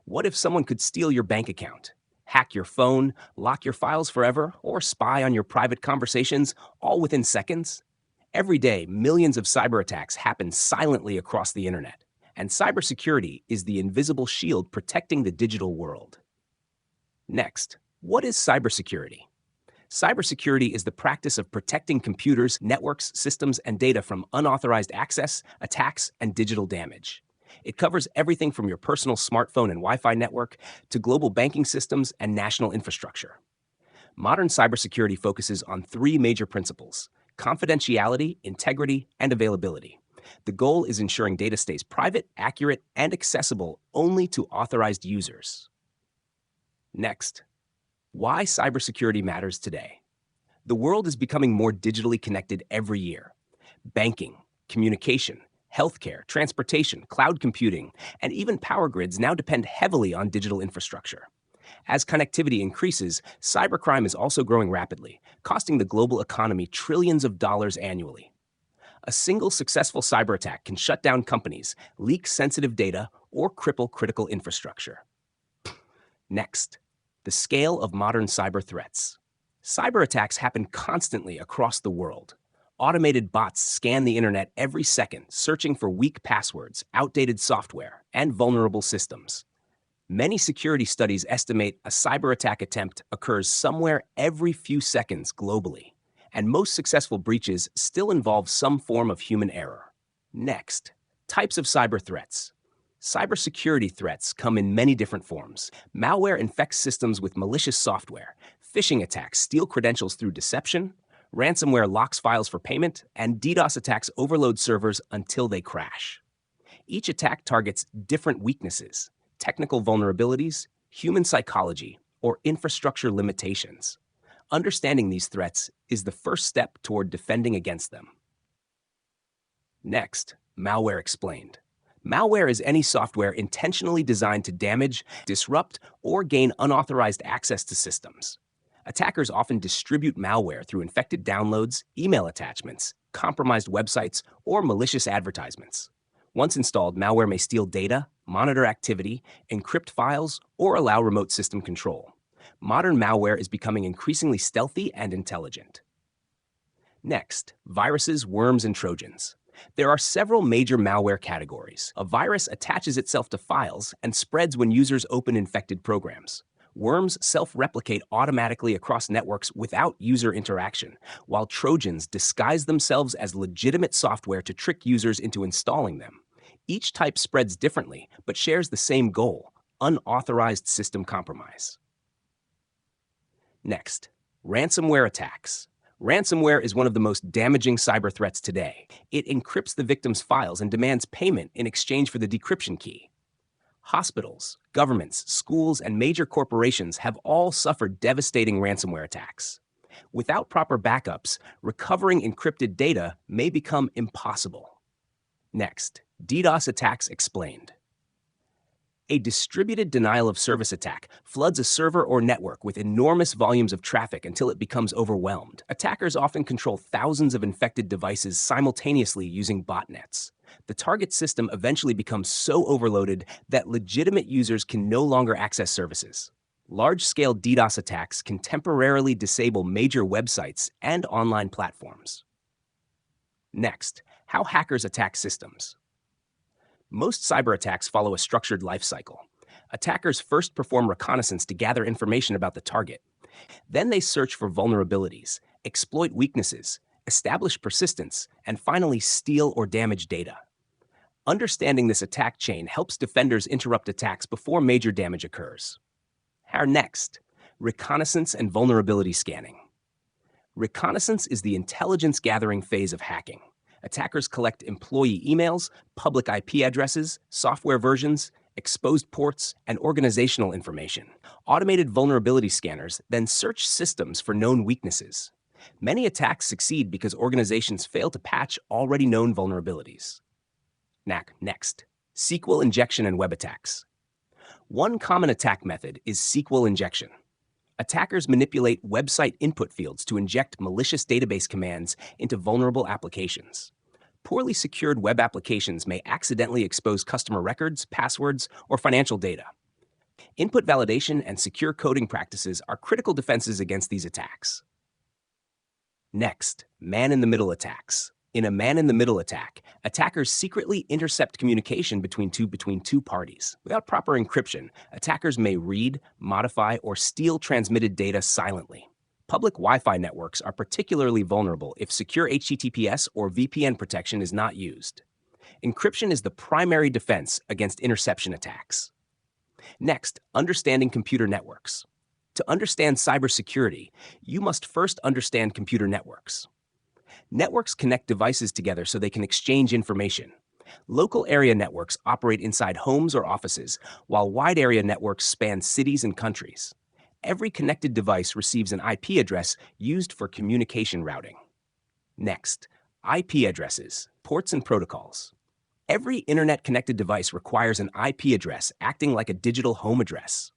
What if someone could steal your bank account, hack your phone, lock your files forever, or spy on your private conversations all within seconds? Every day, millions of cyber attacks happen silently across the internet, and cybersecurity is the invisible shield protecting the digital world. Next, what is cybersecurity? Cybersecurity is the practice of protecting computers, networks, systems, and data from unauthorized access, attacks, and digital damage. It covers everything from your personal smartphone and Wi Fi network to global banking systems and national infrastructure. Modern cybersecurity focuses on three major principles: confidentiality, integrity, and availability. The goal is ensuring data stays private, accurate, and accessible only to authorized users. Next, why cybersecurity matters today. The world is becoming more digitally connected every year. Banking, communication, healthcare, transportation, cloud computing, and even power grids now depend heavily on digital infrastructure. As connectivity increases, cybercrime is also growing rapidly, costing the global economy trillions of dollars annually. A single successful cyber attack can shut down companies, leak sensitive data, or cripple critical infrastructure. Next, the scale of modern cyber threats. Cyber attacks happen constantly across the world. Automated bots scan the internet every second, searching for weak passwords, outdated software, and vulnerable systems. Many security studies estimate a cyber attack attempt occurs somewhere every few seconds globally, and most successful breaches still involve some form of human error. Next, types of cyber threats. Cybersecurity threats come in many different forms. Malware infects systems with malicious software. Phishing attacks steal credentials through deception. Ransomware locks files for payment. And DDoS attacks overload servers until they crash. Each attack targets different weaknesses, technical vulnerabilities, human psychology, or infrastructure limitations. Understanding these threats is the first step toward defending against them. Next, malware explained. Malware is any software intentionally designed to damage, disrupt, or gain unauthorized access to systems. Attackers often distribute malware through infected downloads, email attachments, compromised websites, or malicious advertisements. Once installed, malware may steal data, monitor activity, encrypt files, or allow remote system control. Modern malware is becoming increasingly stealthy and intelligent. Next, viruses, worms, and trojans. There are several major malware categories. A virus attaches itself to files and spreads when users open infected programs. Worms self-replicate automatically across networks without user interaction, while Trojans disguise themselves as legitimate software to trick users into installing them. Each type spreads differently, but shares the same goal: unauthorized system compromise. Next, ransomware attacks. Ransomware is one of the most damaging cyber threats today. It encrypts the victim's files and demands payment in exchange for the decryption key. Hospitals, governments, schools, and major corporations have all suffered devastating ransomware attacks. Without proper backups, recovering encrypted data may become impossible. Next, DDoS attacks explained. A distributed denial-of-service attack floods a server or network with enormous volumes of traffic until it becomes overwhelmed. Attackers often control thousands of infected devices simultaneously using botnets. The target system eventually becomes so overloaded that legitimate users can no longer access services. Large-scale DDoS attacks can temporarily disable major websites and online platforms. Next, how hackers attack systems. Most cyber attacks follow a structured life cycle. Attackers first perform reconnaissance to gather information about the target. Then they search for vulnerabilities, exploit weaknesses, establish persistence, and finally steal or damage data. Understanding this attack chain helps defenders interrupt attacks before major damage occurs. Next, reconnaissance and vulnerability scanning. Reconnaissance is the intelligence gathering phase of hacking. Attackers collect employee emails, public IP addresses, software versions, exposed ports, and organizational information. Automated vulnerability scanners then search systems for known weaknesses. Many attacks succeed because organizations fail to patch already known vulnerabilities. Next, SQL injection and web attacks. One common attack method is SQL injection. Attackers manipulate website input fields to inject malicious database commands into vulnerable applications. Poorly secured web applications may accidentally expose customer records, passwords, or financial data. Input validation and secure coding practices are critical defenses against these attacks. Next, man-in-the-middle attacks. In a man-in-the-middle attack, attackers secretly intercept communication between two parties. Without proper encryption, attackers may read, modify, or steal transmitted data silently. Public Wi-Fi networks are particularly vulnerable if secure HTTPS or VPN protection is not used. Encryption is the primary defense against interception attacks. Next, understanding computer networks. To understand cybersecurity, you must first understand computer networks. Networks connect devices together so they can exchange information. Local area networks operate inside homes or offices, while wide area networks span cities and countries. Every connected device receives an IP address used for communication routing. Next, IP addresses, ports and protocols. Every internet-connected device requires an IP address acting like a digital home address.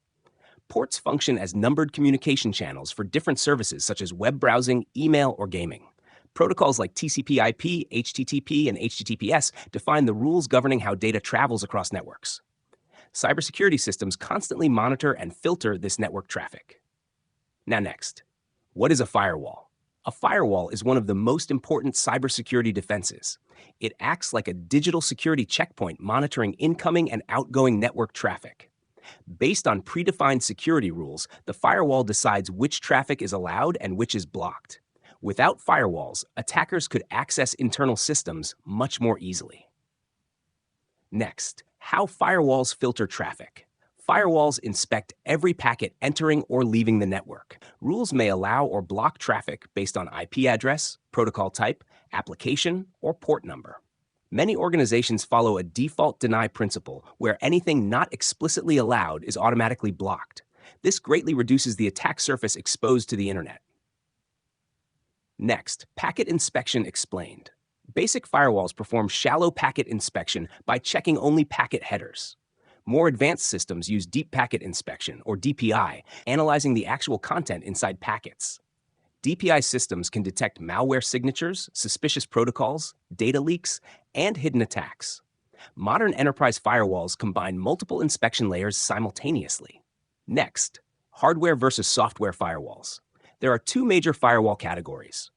Ports function as numbered communication channels for different services such as web browsing, email, or gaming. Protocols like TCP/IP, HTTP, and HTTPS define the rules governing how data travels across networks. Cybersecurity systems constantly monitor and filter this network traffic. Now next, what is a firewall? A firewall is one of the most important cybersecurity defenses. It acts like a digital security checkpoint monitoring incoming and outgoing network traffic. Based on predefined security rules, the firewall decides which traffic is allowed and which is blocked. Without firewalls, attackers could access internal systems much more easily. Next, how firewalls filter traffic. Firewalls inspect every packet entering or leaving the network. Rules may allow or block traffic based on IP address, protocol type, application, or port number. Many organizations follow a default deny principle where anything not explicitly allowed is automatically blocked. This greatly reduces the attack surface exposed to the internet. Next, packet inspection explained. Basic firewalls perform shallow packet inspection by checking only packet headers. More advanced systems use deep packet inspection, or DPI, analyzing the actual content inside packets. DPI systems can detect malware signatures, suspicious protocols, data leaks, and hidden attacks. Modern enterprise firewalls combine multiple inspection layers simultaneously. Next, hardware versus software firewalls. There are two major firewall categories.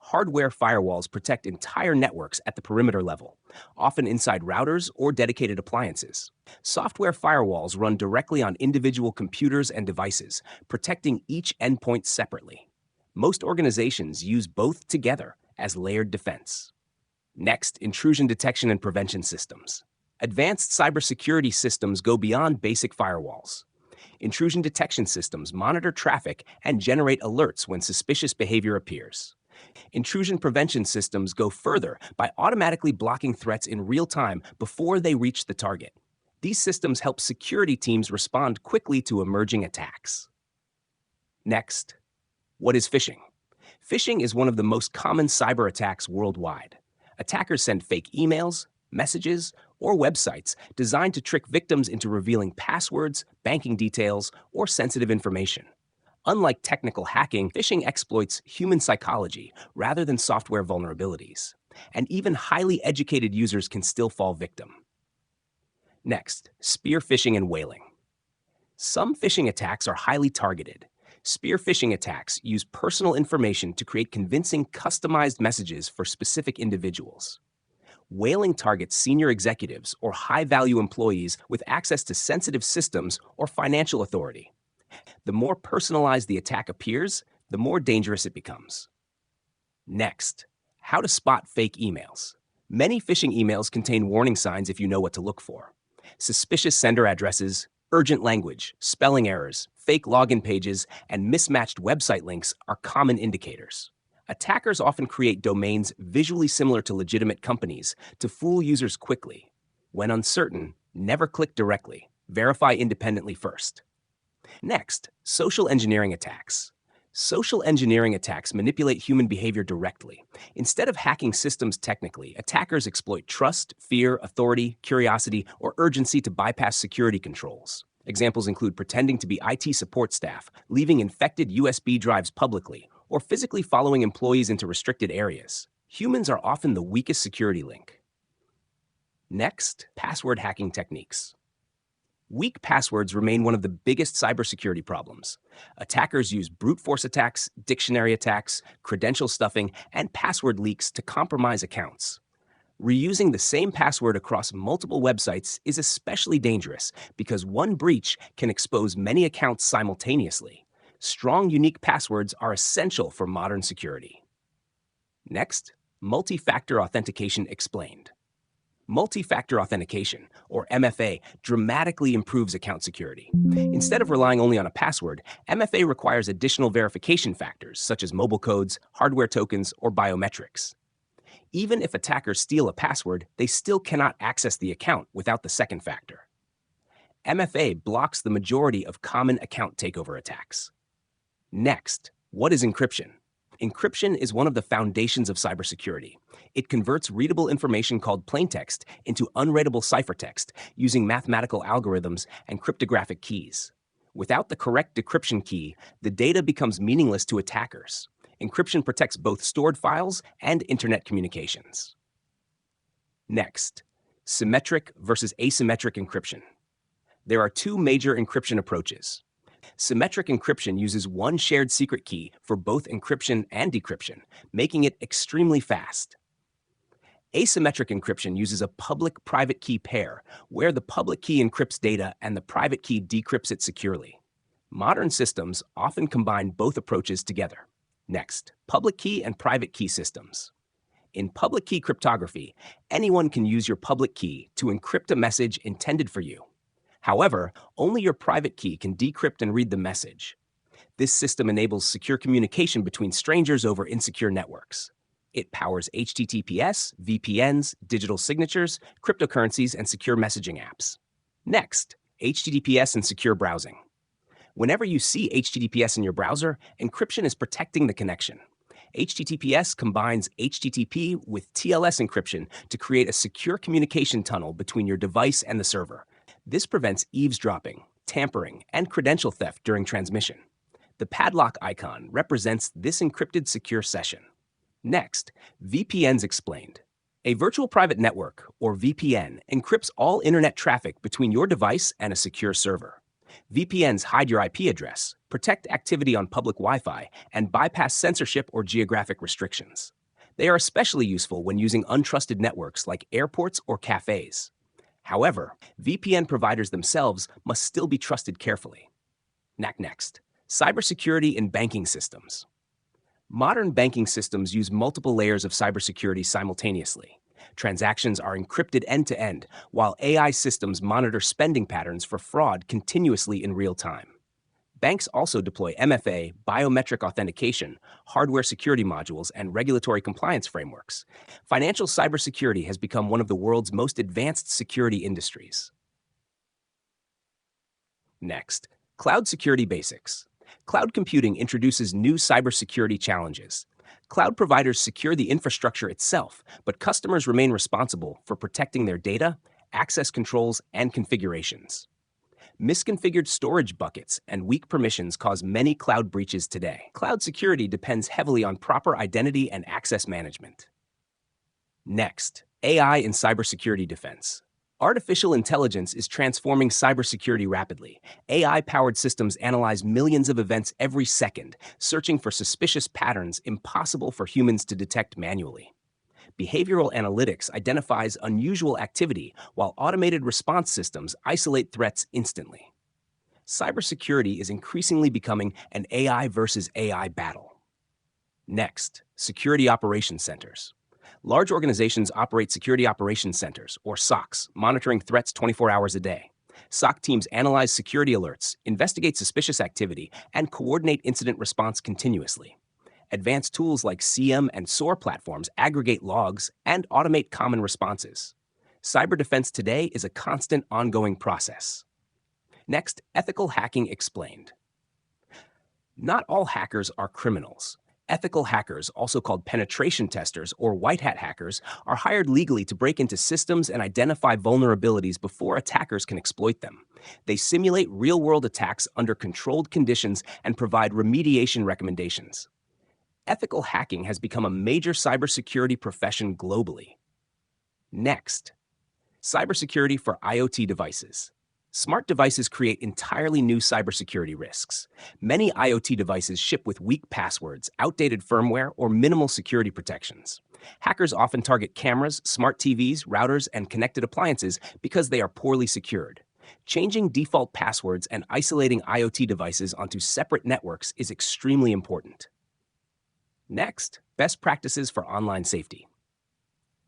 Hardware firewalls protect entire networks at the perimeter level, often inside routers or dedicated appliances. Software firewalls run directly on individual computers and devices, protecting each endpoint separately. Most organizations use both together as layered defense. Next, intrusion detection and prevention systems. Advanced cybersecurity systems go beyond basic firewalls. Intrusion detection systems monitor traffic and generate alerts when suspicious behavior appears. Intrusion prevention systems go further by automatically blocking threats in real time before they reach the target. These systems help security teams respond quickly to emerging attacks. Next, what is phishing? Phishing is one of the most common cyber attacks worldwide. Attackers send fake emails, messages, or websites designed to trick victims into revealing passwords, banking details, or sensitive information. Unlike technical hacking, phishing exploits human psychology rather than software vulnerabilities, and even highly educated users can still fall victim. Next, spear phishing and whaling. Some phishing attacks are highly targeted. Spear phishing attacks use personal information to create convincing, customized messages for specific individuals. Whaling targets senior executives or high-value employees with access to sensitive systems or financial authority. The more personalized the attack appears, the more dangerous it becomes. Next, how to spot fake emails. Many phishing emails contain warning signs if you know what to look for. Suspicious sender addresses, urgent language, spelling errors, fake login pages, and mismatched website links are common indicators. Attackers often create domains visually similar to legitimate companies to fool users quickly. When uncertain, never click directly. Verify independently first. Next, social engineering attacks. Social engineering attacks manipulate human behavior directly. Instead of hacking systems technically, attackers exploit trust, fear, authority, curiosity, or urgency to bypass security controls. Examples include pretending to be IT support staff, leaving infected USB drives publicly, or physically following employees into restricted areas. Humans are often the weakest security link. Next, password hacking techniques. Weak passwords remain one of the biggest cybersecurity problems. Attackers use brute force attacks, dictionary attacks, credential stuffing, and password leaks to compromise accounts. Reusing the same password across multiple websites is especially dangerous because one breach can expose many accounts simultaneously. Strong, unique passwords are essential for modern security. Next, multi-factor authentication explained. Multi-factor authentication, or MFA, dramatically improves account security. Instead of relying only on a password, MFA requires additional verification factors such as mobile codes, hardware tokens, or biometrics. Even if attackers steal a password, they still cannot access the account without the second factor. MFA blocks the majority of common account takeover attacks. Next, what is encryption? Encryption is one of the foundations of cybersecurity. It converts readable information called plaintext into unreadable ciphertext using mathematical algorithms and cryptographic keys. Without the correct decryption key, the data becomes meaningless to attackers. Encryption protects both stored files and internet communications. Next, symmetric versus asymmetric encryption. There are two major encryption approaches. Symmetric encryption uses one shared secret key for both encryption and decryption, making it extremely fast. Asymmetric encryption uses a public-private key pair, where the public key encrypts data and the private key decrypts it securely. Modern systems often combine both approaches together. Next, public key and private key systems. In public key cryptography, anyone can use your public key to encrypt a message intended for you. However, only your private key can decrypt and read the message. This system enables secure communication between strangers over insecure networks. It powers HTTPS, VPNs, digital signatures, cryptocurrencies, and secure messaging apps. Next, HTTPS and secure browsing. Whenever you see HTTPS in your browser, encryption is protecting the connection. HTTPS combines HTTP with TLS encryption to create a secure communication tunnel between your device and the server. This prevents eavesdropping, tampering, and credential theft during transmission. The padlock icon represents this encrypted secure session. Next, VPNs explained. A virtual private network, or VPN, encrypts all internet traffic between your device and a secure server. VPNs hide your IP address, protect activity on public Wi-Fi, and bypass censorship or geographic restrictions. They are especially useful when using untrusted networks like airports or cafes. However, VPN providers themselves must still be trusted carefully. Next, cybersecurity in banking systems. Modern banking systems use multiple layers of cybersecurity simultaneously. Transactions are encrypted end-to-end, while AI systems monitor spending patterns for fraud continuously in real time. Banks also deploy MFA, biometric authentication, hardware security modules, and regulatory compliance frameworks. Financial cybersecurity has become one of the world's most advanced security industries. Next, cloud security basics. Cloud computing introduces new cybersecurity challenges. Cloud providers secure the infrastructure itself, but customers remain responsible for protecting their data, access controls, and configurations. Misconfigured storage buckets and weak permissions cause many cloud breaches today. Cloud security depends heavily on proper identity and access management. Next, AI in cybersecurity defense. Artificial intelligence is transforming cybersecurity rapidly. AI-powered systems analyze millions of events every second, searching for suspicious patterns impossible for humans to detect manually. Behavioral analytics identifies unusual activity, while automated response systems isolate threats instantly. Cybersecurity is increasingly becoming an AI versus AI battle. Next, security operations centers. Large organizations operate security operations centers, or SOCs, monitoring threats 24 hours a day. SOC teams analyze security alerts, investigate suspicious activity, and coordinate incident response continuously. Advanced tools like CM and SOAR platforms aggregate logs and automate common responses. Cyber defense today is a constant, ongoing process. Next, ethical hacking explained. Not all hackers are criminals. Ethical hackers, also called penetration testers or white hat hackers, are hired legally to break into systems and identify vulnerabilities before attackers can exploit them. They simulate real-world attacks under controlled conditions and provide remediation recommendations. Ethical hacking has become a major cybersecurity profession globally. Next, cybersecurity for IoT devices. Smart devices create entirely new cybersecurity risks. Many IoT devices ship with weak passwords, outdated firmware, or minimal security protections. Hackers often target cameras, smart TVs, routers, and connected appliances because they are poorly secured. Changing default passwords and isolating IoT devices onto separate networks is extremely important. Next, best practices for online safety.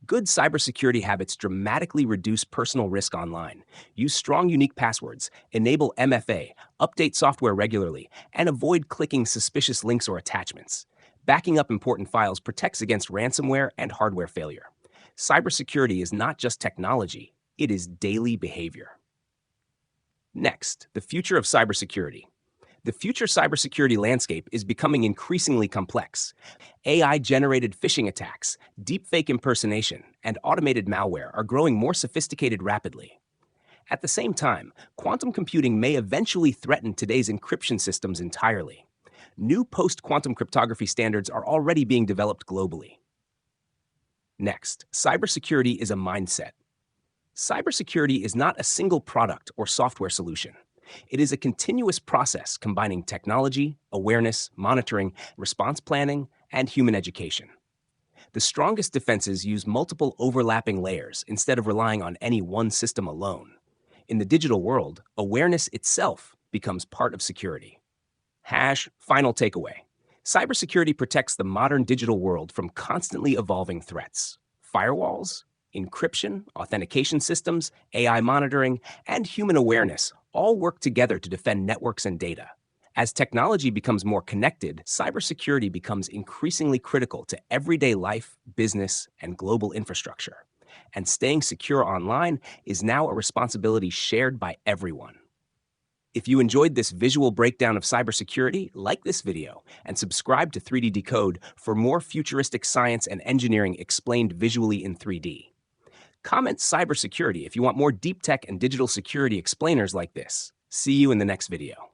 Good cybersecurity habits dramatically reduce personal risk online. Use strong, unique passwords, enable MFA, update software regularly, and avoid clicking suspicious links or attachments. Backing up important files protects against ransomware and hardware failure. Cybersecurity is not just technology, it is daily behavior. Next, the future of cybersecurity. The future cybersecurity landscape is becoming increasingly complex. AI-generated phishing attacks, deepfake impersonation, and automated malware are growing more sophisticated rapidly. At the same time, quantum computing may eventually threaten today's encryption systems entirely. New post-quantum cryptography standards are already being developed globally. Next, cybersecurity is a mindset. Cybersecurity is not a single product or software solution. It is a continuous process combining technology, awareness, monitoring, response planning, and human education. The strongest defenses use multiple overlapping layers instead of relying on any one system alone. In the digital world, awareness itself becomes part of security. Final takeaway. Cybersecurity protects the modern digital world from constantly evolving threats. Firewalls, encryption, authentication systems, AI monitoring, and human awareness all work together to defend networks and data. As technology becomes more connected, cybersecurity becomes increasingly critical to everyday life, business, and global infrastructure. And staying secure online is now a responsibility shared by everyone. If you enjoyed this visual breakdown of cybersecurity, like this video and subscribe to 3D Decode for more futuristic science and engineering explained visually in 3D. Comment cybersecurity if you want more deep tech and digital security explainers like this. See you in the next video.